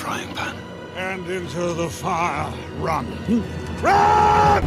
frying pan. And into the fire. Run! Run!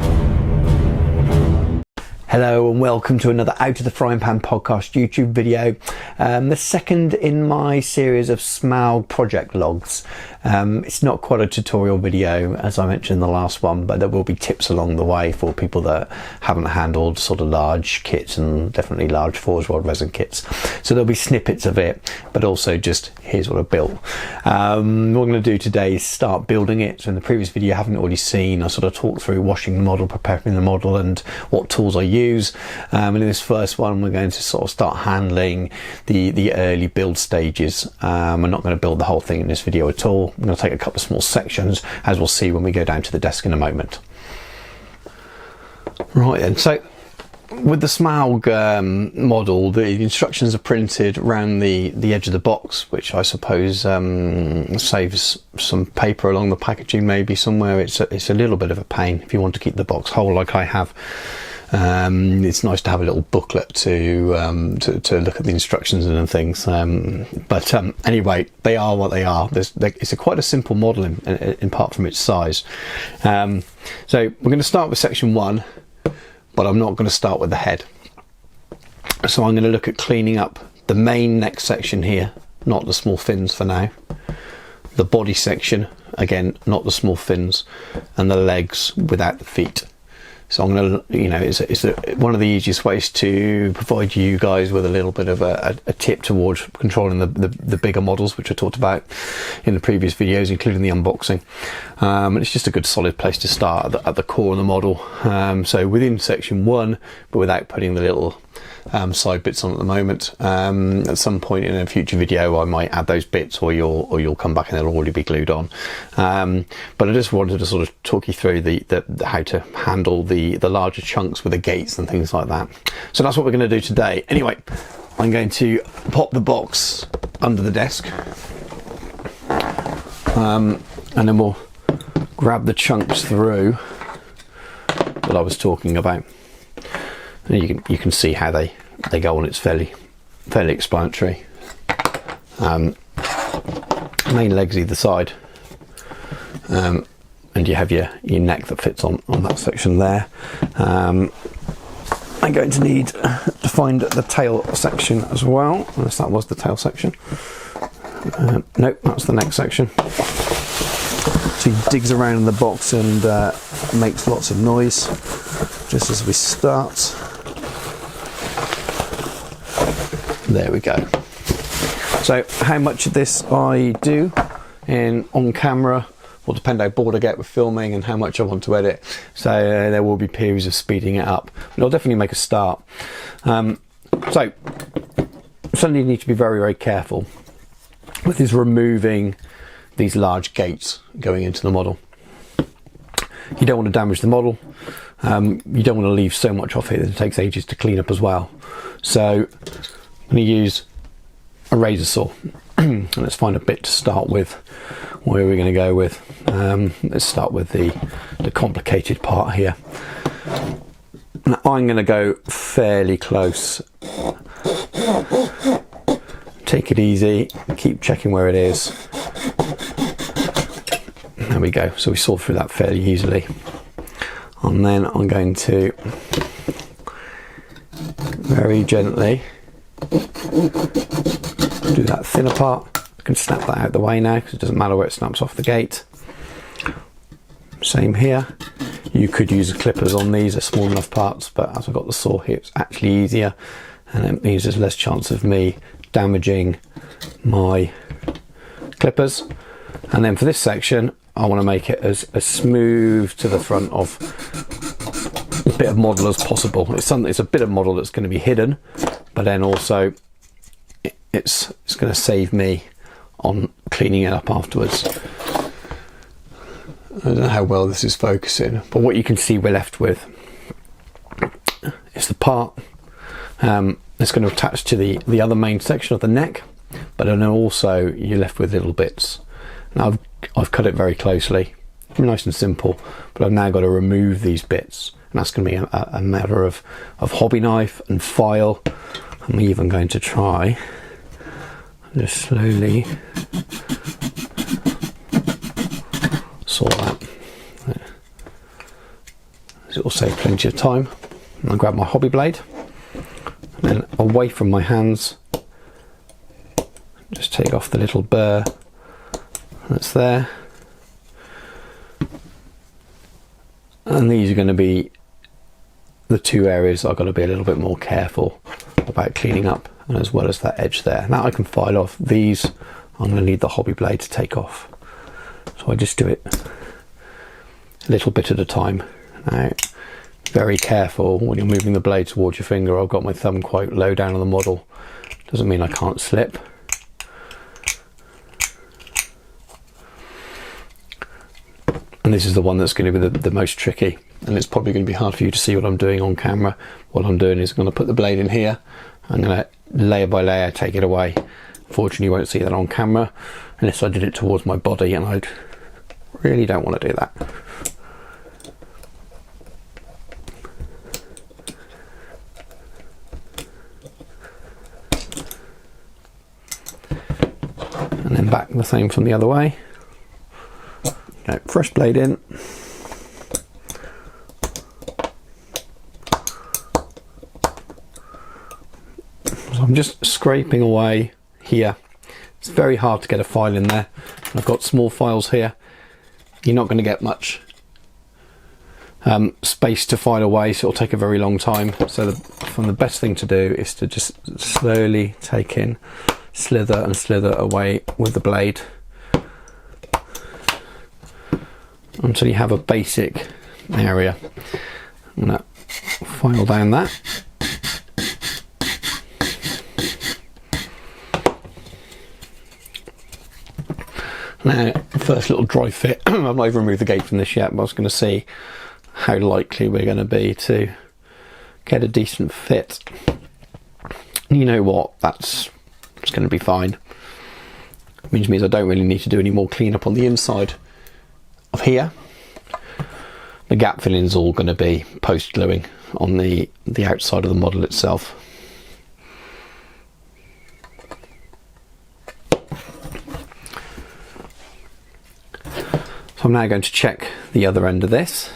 Hello and welcome to another Out of the Frying Pan podcast YouTube video. The second in my series of Smaug project logs. It's not quite a tutorial video as I mentioned in the last one, but there will be tips along the way for people that haven't handled sort of large kits and definitely large forge rod resin kits. So there'll be snippets of it, but also just here's what I built. What I'm going to do today is start building it. So in the previous video you haven't already seen, I sort of talked through washing the model, preparing the model and what tools I use. And in this first one we're going to sort of start handling the early build stages. I'm not going to build the whole thing in this video at all. I'm going to take a couple of small sections, as we'll see when we go down to the desk in a moment. Right then, so with the Smaug model, the instructions are printed around the edge of the box, which I suppose saves some paper along the packaging maybe somewhere. It's a little bit of a pain if you want to keep the box whole like I have. It's nice to have a little booklet to look at the instructions and things, but anyway, they are what they are. It's quite a simple model in part from its size. So we're going to start with section 1, but I'm not going to start with the head. So I'm going to look at cleaning up the main neck section here, not the small fins for now, the body section, again not the small fins, and the legs without the feet. So I'm going to, it's one of the easiest ways to provide you guys with a little bit of a tip towards controlling the bigger models, which I talked about in the previous videos, including the unboxing. And it's just a good solid place to start at the core of the model. So within section 1, but without putting the little side bits on at the moment. At some point in a future video I might add those bits, or you'll come back and they'll already be glued on. But I just wanted to sort of talk you through the how to handle the larger chunks with the gates and things like that. So that's what we're going to do today. Anyway, I'm going to pop the box under the desk, and then we'll grab the chunks through that I was talking about. And you can see how they go on. It's fairly explanatory. Main legs either side, and you have your neck that fits on that section there. I'm going to need to find the tail section as well, unless that was the tail section. Nope, that's the neck section. So he digs around in the box and makes lots of noise just as we start. There we go. So how much of this I do on camera will depend how bored I get with filming and how much I want to edit. So there will be periods of speeding it up, but I'll definitely make a start. So something you need to be very, very careful with is removing these large gates going into the model. You don't want to damage the model. You don't want to leave so much off it that it takes ages to clean up as well. So I'm going to use a razor saw. Let's find a bit to start with. Where are we going to go with? Let's start with the complicated part here. Now, I'm going to go fairly close. Take it easy, keep checking where it is. There we go. So we saw through that fairly easily. And then I'm going to very gently do that thinner part. I can snap that out of the way now because it doesn't matter where it snaps off the gate. Same here. You could use clippers on these, they're small enough parts, but as I've got the saw here it's actually easier, and it means there's less chance of me damaging my clippers. And then for this section I want to make it as smooth to the front of a bit of model as possible. It's a bit of model that's going to be hidden, but then also it's going to save me on cleaning it up afterwards. I don't know how well this is focusing, but what you can see we're left with is the part that's going to attach to the other main section of the neck, but then also you're left with little bits. Now I've cut it very closely, nice and simple, but I've now got to remove these bits, and that's going to be a matter of hobby knife and file. I'm even going to try just slowly saw that. It will save plenty of time. And I'll grab my hobby blade, and then away from my hands, just take off the little burr that's there. And these are going to be the two areas I've got to be a little bit more careful about cleaning up, and as well as that edge there. Now I can file off. These I'm going to need the hobby blade to take off. So I just do it a little bit at a time. Now, very careful when you're moving the blade towards your finger. I've got my thumb quite low down on the model. Doesn't mean I can't slip. And this is the one that's going to be the most tricky, and it's probably going to be hard for you to see what I'm doing on camera. What I'm doing is I'm going to put the blade in here. I'm going to layer by layer take it away. Unfortunately, you won't see that on camera unless I did it towards my body, and I really don't want to do that. And then back the same from the other way. Okay, fresh blade in. So I'm just scraping away here. It's very hard to get a file in there. I've got small files here. You're not going to get much space to file away, so it'll take a very long time. So the best thing to do is to just slowly take in, slither and slither away with the blade until you have a basic area. I'm going to file down that. Now, first little dry fit. I've not even removed the gate from this yet, but I was going to see how likely we're going to be to get a decent fit. You know what? It's going to be fine. Which means I don't really need to do any more cleanup on the inside of here. The gap filling's all going to be post gluing on the outside of the model itself. So I'm now going to check the other end of this.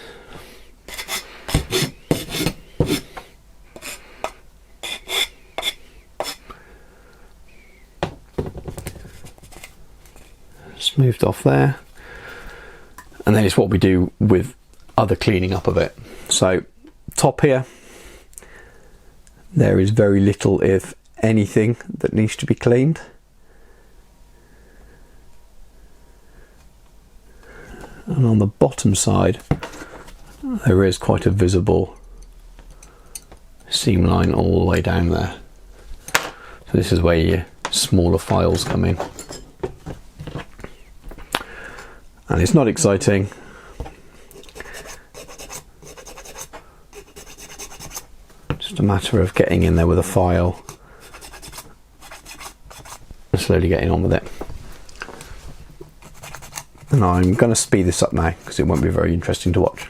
Smoothed off there. And then it's what we do with other cleaning up of it. So top here, there is very little, if anything, that needs to be cleaned. And on the bottom side, there is quite a visible seam line all the way down there. So this is where your smaller files come in. And it's not exciting. Just a matter of getting in there with a file and slowly getting on with it. And I'm going to speed this up now because it won't be very interesting to watch.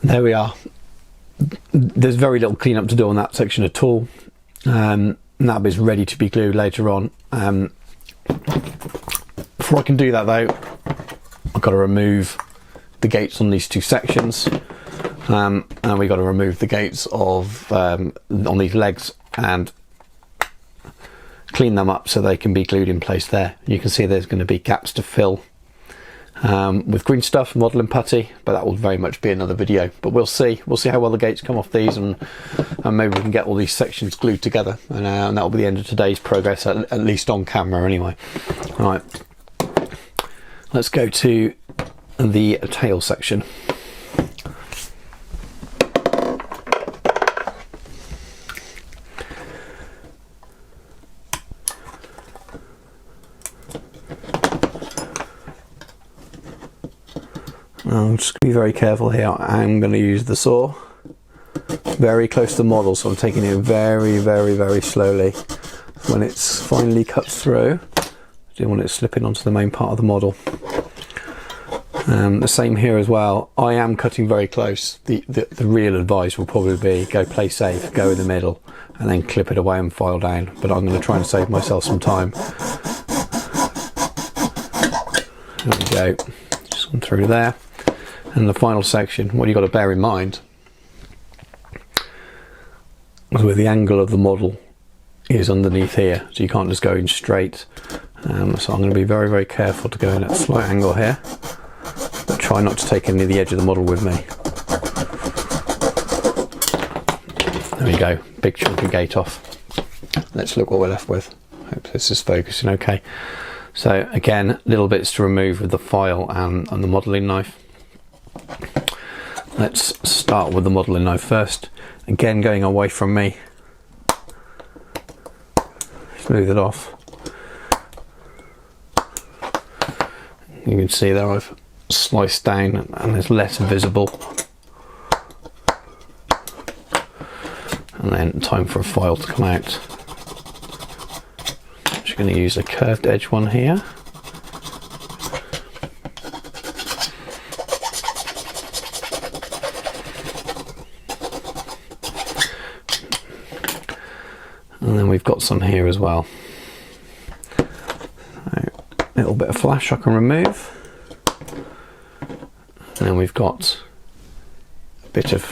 There we are. There's very little cleanup to do on that section at all. That bit's ready to be glued later on. Before I can do that though, I've got to remove the gates on these two sections, and we've got to remove the gates of on these legs and clean them up so they can be glued in place there. You can see there's going to be gaps to fill with green stuff, modelling putty, but that will very much be another video. But we'll see how well the gates come off these, and maybe we can get all these sections glued together, and that will be the end of today's progress, at least on camera anyway. All right, let's go to the tail section. I'm just going to be very careful here. I'm going to use the saw very close to the model, so I'm taking it very, very, very slowly. When it's finally cut through, Didn't want it slipping onto the main part of the model. The same here as well. I am cutting very close. The real advice will probably be go play safe, go in the middle, and then clip it away and file down. But I'm going to try and save myself some time. There we go. Just gone through there. And the final section, what you've got to bear in mind is where the angle of the model is underneath here. So you can't just go in straight. So I'm going to be very, very careful to go in at a slight angle here. But try not to take any of the edge of the model with me. There we go, big chunky gate off. Let's look what we're left with. Hope this is focusing okay. So again, little bits to remove with the file and the modelling knife. Let's start with the modelling knife first. Again, going away from me. Smooth it off. You can see there I've sliced down and there's less visible. And then time for a file to come out. I'm just going to use a curved edge one here. And then we've got some here as well. So, a little bit of flash I can remove. And then we've got a bit of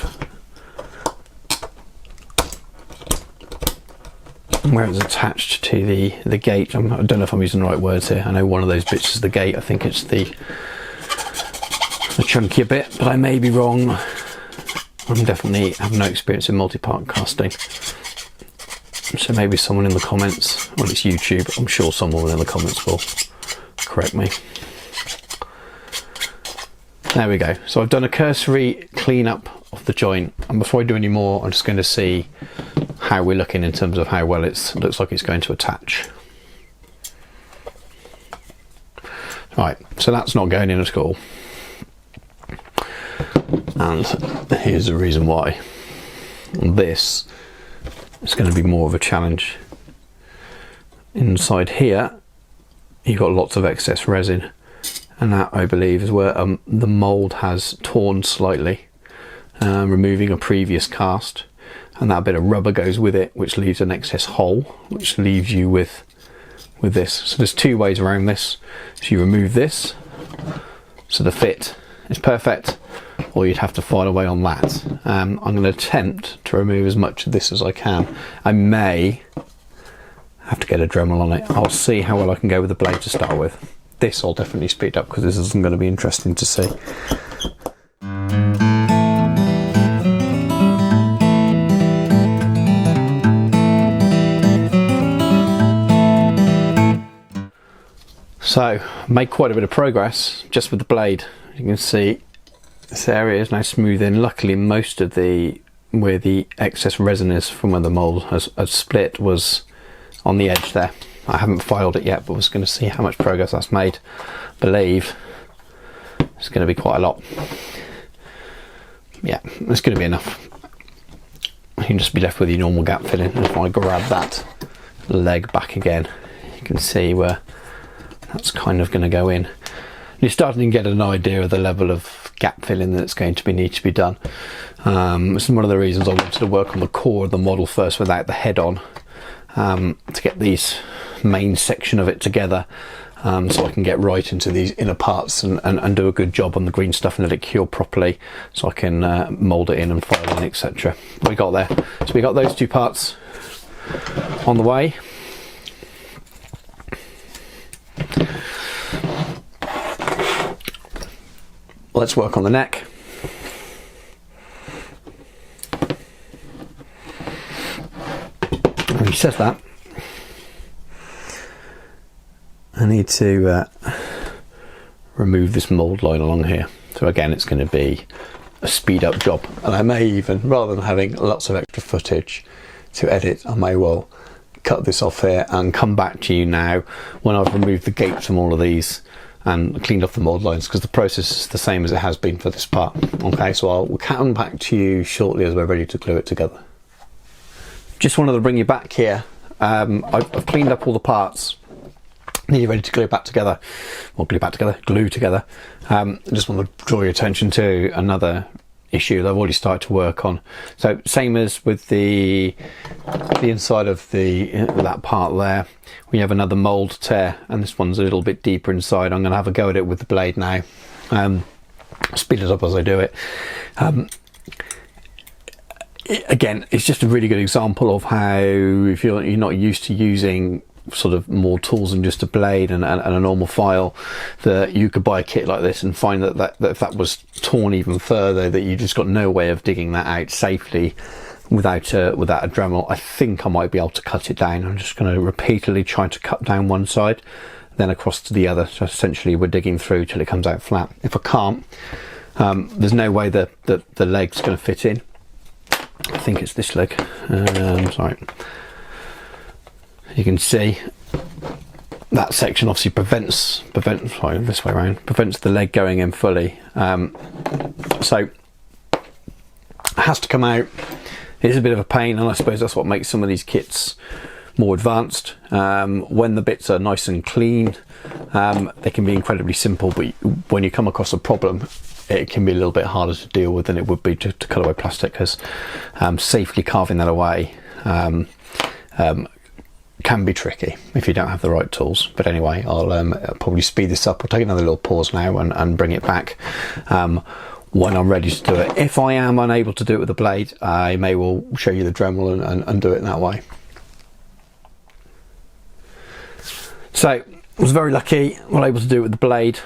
where it's attached to the gate. I don't know if I'm using the right words here. I know one of those bits is the gate. I think it's the chunkier bit, but I may be wrong. I definitely have no experience in multi-part casting. So maybe someone in the comments, well, it's YouTube, I'm sure someone in the comments will correct me. There we go. So I've done a cursory clean up of the joint, and before I do any more, I'm just going to see how we're looking in terms of how well it looks like it's going to attach. Right, so that's not going in at all. And here's the reason why. This is going to be more of a challenge. Inside here, you've got lots of excess resin, and that, I believe, is where the mould has torn slightly, removing a previous cast, and that bit of rubber goes with it, which leaves an excess hole, which leaves you with this. So there's two ways around this. So you remove this, so the fit is perfect, or you'd have to file away on that. I'm going to attempt to remove as much of this as I can. I may have to get a Dremel on it. I'll see how well I can go with the blade to start with. This I'll definitely speed up because this is going to be interesting to see. So, made quite a bit of progress just with the blade. You can see this area is now smooth in. Luckily, most of where the excess resin is from where the mould has split was on the edge there. I haven't filed it yet, but we're going to see how much progress that's made. I believe it's going to be quite a lot. Yeah, it's going to be enough. You can just be left with your normal gap filling. If I grab that leg back again, you can see where that's kind of going to go in. You're starting to get an idea of the level of gap filling that's going to need to be done. This is one of the reasons I wanted to work on the core of the model first without the head on, to get these main section of it together, so I can get right into these inner parts and do a good job on the green stuff and let it cure properly, so I can mould it in and file in, etc. What we got there? So we got those two parts on the way. Let's work on the neck. And he says that I need to remove this mould line along here. So again, it's going to be a speed up job, and I may even, rather than having lots of extra footage to edit, I may well cut this off here and come back to you now when I've removed the gates from all of these and cleaned off the mould lines, because the process is the same as it has been for this part. Okay, so I'll come back to you shortly as we're ready to glue it together. Just wanted to bring you back here. I've cleaned up all the parts, Nearly ready to glue together. I just want to draw your attention to another issue that I've already started to work on. So same as with the inside of that part there, we have another mould tear, and this one's a little bit deeper inside. I'm going to have a go at it with the blade now. Speed it up as I do it. Again, it's just a really good example of how, if you're not used to using sort of more tools than just a blade and a normal file, that you could buy a kit like this and find that if that was torn even further, that you just got no way of digging that out safely without a Dremel. I think I might be able to cut it down. I'm just going to repeatedly try to cut down one side, then across to the other. So essentially we're digging through till it comes out flat. If I can't, there's no way that the leg's going to fit in. I think it's this leg. Sorry. You can see that section obviously prevents the leg going in fully. So it has to come out. It is a bit of a pain, and I suppose that's what makes some of these kits more advanced. When the bits are nice and clean, they can be incredibly simple, but when you come across a problem, it can be a little bit harder to deal with than it would be to cut away plastic, because safely carving that away can be tricky if you don't have the right tools. But anyway, I'll probably speed this up. I'll take another little pause now and bring it back when I'm ready to do it. If I am unable to do it with the blade, I may well show you the Dremel and do it that way. So I was very lucky, well able to do it with the blade.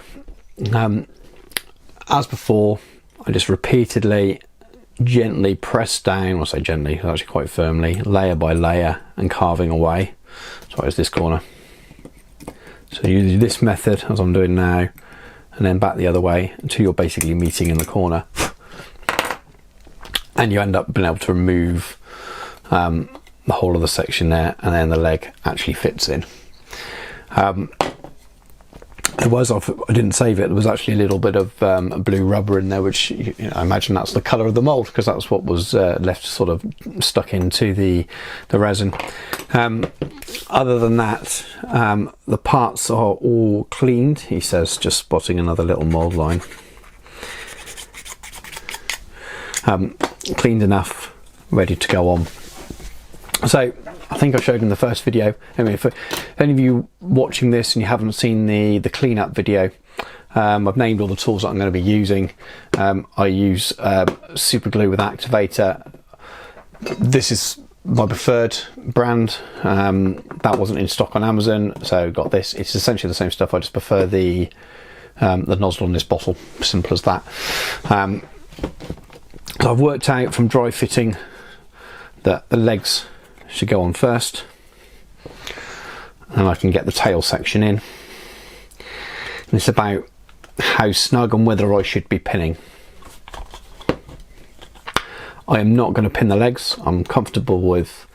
As before, I just repeatedly gently press down, I say gently, actually quite firmly, layer by layer, and carving away. So here's this corner. So you do this method as I'm doing now, and then back the other way until you're basically meeting in the corner, and you end up being able to remove the whole of the section there, and then the leg actually fits in. I didn't save it, there was actually a little bit of blue rubber in there, which I imagine that's the colour of the mould, because that's what was left sort of stuck into the resin. Other than that, the parts are all cleaned, he says, just spotting another little mould line. Cleaned enough, ready to go on. So I think I showed in the first video. Anyway, if any of you watching this and you haven't seen the cleanup video, I've named all the tools that I'm going to be using. I use super glue with activator. This is my preferred brand. That wasn't in stock on Amazon, so got this. It's essentially the same stuff. I just prefer the nozzle on this bottle. Simple as that. So I've worked out from dry fitting that the legs should go on first, and I can get the tail section in. And it's about how snug and whether I should be pinning. I am not going to pin the legs. I'm comfortable with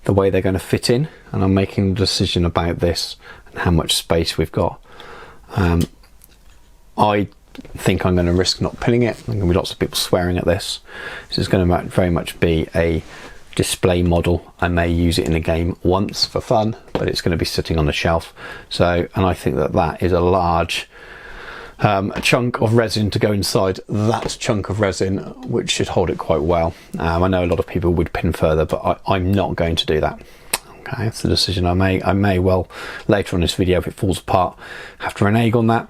the way they're going to fit in, and I'm making a decision about this and how much space we've got. I think I'm going to risk not pinning it. There's going to be lots of people swearing at this. This is going to very much be a display model. I may use it in a game once for fun, but it's going to be sitting on the shelf. So, and I think that is a large chunk of resin to go inside that chunk of resin, which should hold it quite well. I know a lot of people would pin further, but I'm not going to do that. Okay, that's the decision I may well later on this video, if it falls apart, have to renege on that.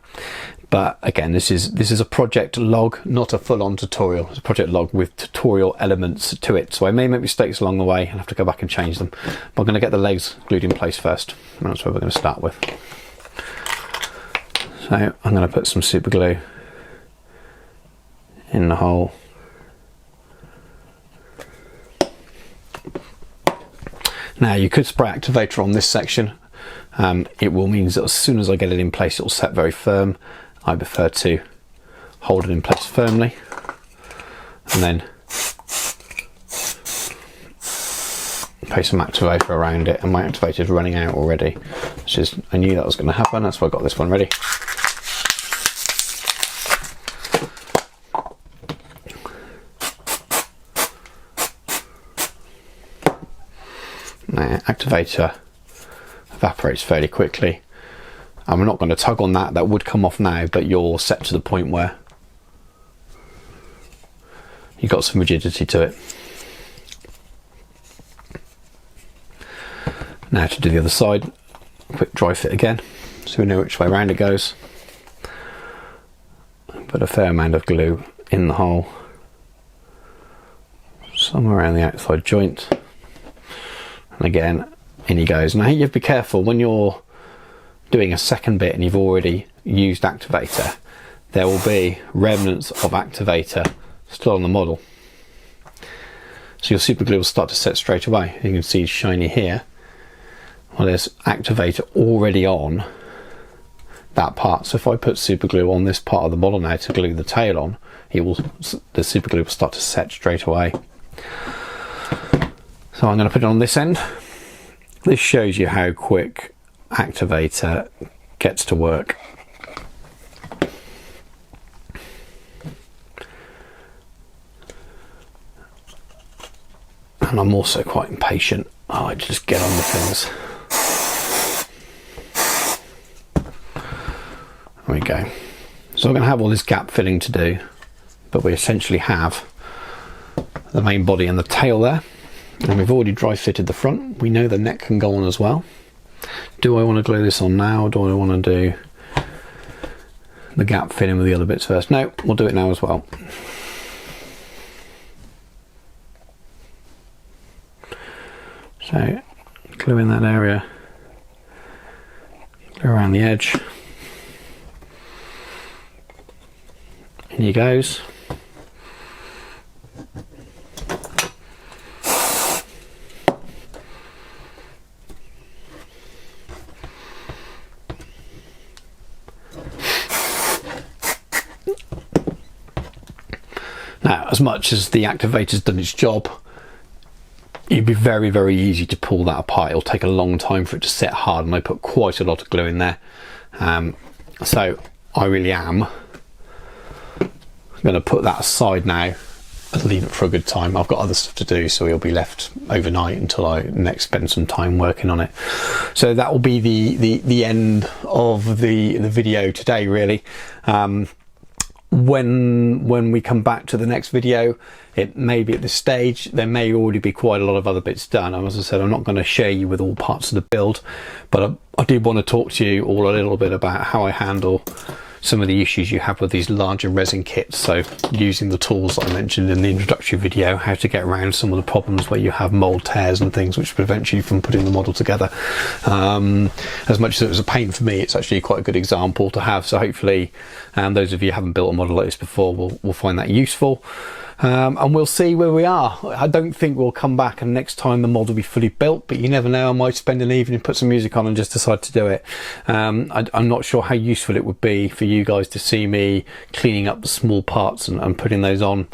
But again, this is a project log, not a full-on tutorial. It's a project log with tutorial elements to it. So I may make mistakes along the way and have to go back and change them. But I'm going to get the legs glued in place first. And that's what we're going to start with. So I'm going to put some super glue in the hole. Now you could spray activator on this section. It will mean that as soon as I get it in place, it will set very firm. I prefer to hold it in place firmly and then place some activator around it. And my activator is running out already, which is, I knew that was going to happen. That's why I got this one ready. Now, activator evaporates fairly quickly. And we're not going to tug on that. That would come off now, but you're set to the point where you've got some rigidity to it. Now to do the other side, quick dry fit again, so we know which way around it goes. Put a fair amount of glue in the hole, somewhere around the outside joint, and again, in he goes. Now you have to be careful when you're doing a second bit and you've already used activator, there will be remnants of activator still on the model. So your super glue will start to set straight away. You can see it's shiny here. Well, there's activator already on that part. So if I put super glue on this part of the model now to glue the tail on, the super glue will start to set straight away. So I'm going to put it on this end. This shows you how quick activator gets to work. And I'm also quite impatient. I like to just get on with things. There we go. So we're going to have all this gap filling to do, but we essentially have the main body and the tail there. And we've already dry fitted the front. We know the neck can go on as well. Do I want to glue this on now, or do I want to do the gap filling with the other bits first? No, we'll do it now as well. So glue in that area, glue around the edge. In he goes. Now, as much as the activator's done its job, it'd be very, very easy to pull that apart. It'll take a long time for it to set hard, and I put quite a lot of glue in there. So I really am going to put that aside now and leave it for a good time. I've got other stuff to do, so it'll be left overnight until I next spend some time working on it. So that will be the end of the video today, really. When we come back to the next video, it may be at this stage, there may already be quite a lot of other bits done. And as I said, I'm not going to share you with all parts of the build, but I did want to talk to you all a little bit about how I handle some of the issues you have with these larger resin kits. So using the tools that I mentioned in the introductory video, how to get around some of the problems where you have mold tears and things which prevent you from putting the model together. As much as it was a pain for me, it's actually quite a good example to have. So hopefully those of you who haven't built a model like this before will find that useful. And we'll see where we are. I don't think we'll come back and next time the mod will be fully built, but you never know, I might spend an evening, put some music on and just decide to do it. I'm not sure how useful it would be for you guys to see me cleaning up the small parts and putting those on.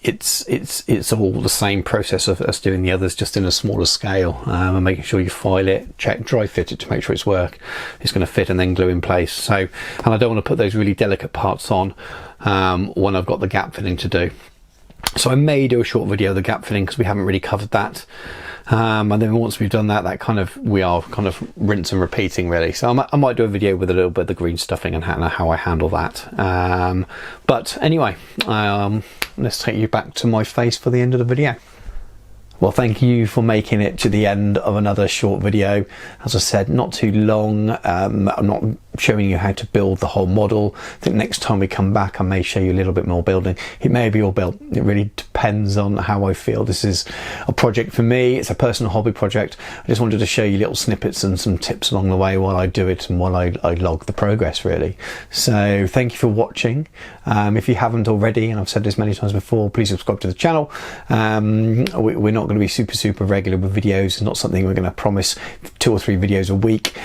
It's all the same process of us doing the others, just in a smaller scale, and making sure you file it, check, dry fit it to make sure it's going to fit, and then glue in place. So, and I don't want to put those really delicate parts on when I've got the gap filling to do. So I may do a short video of the gap filling because we haven't really covered that. And then once we've done that, we are kind of rinse and repeating really. So I might do a video with a little bit of the green stuffing and how I handle that. But anyway, let's take you back to my face for the end of the video. Well, thank you for making it to the end of another short video. As I said, not too long. I'm not showing you how to build the whole model. I think next time we come back, I may show you a little bit more building. It may be all built. It really depends on how I feel. This is a project for me. It's a personal hobby project. I just wanted to show you little snippets and some tips along the way while I do it and while I log the progress, really. So thank you for watching. If you haven't already, and I've said this many times before, please subscribe to the channel. We're not going to be super regular with videos. It's not something we're going to promise 2 or 3 videos a week.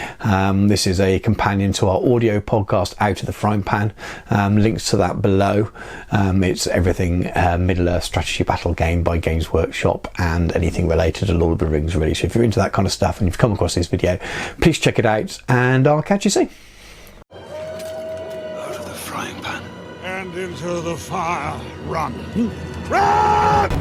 This is a companion to our audio podcast, Out of the Frying Pan. Links to that below. It's everything Middle-earth strategy battle game by Games Workshop and anything related to Lord of the Rings, really. So if you're into that kind of stuff and you've come across this video, please check it out, and I'll catch you soon. Out of the frying pan and into the fire. Run! Run!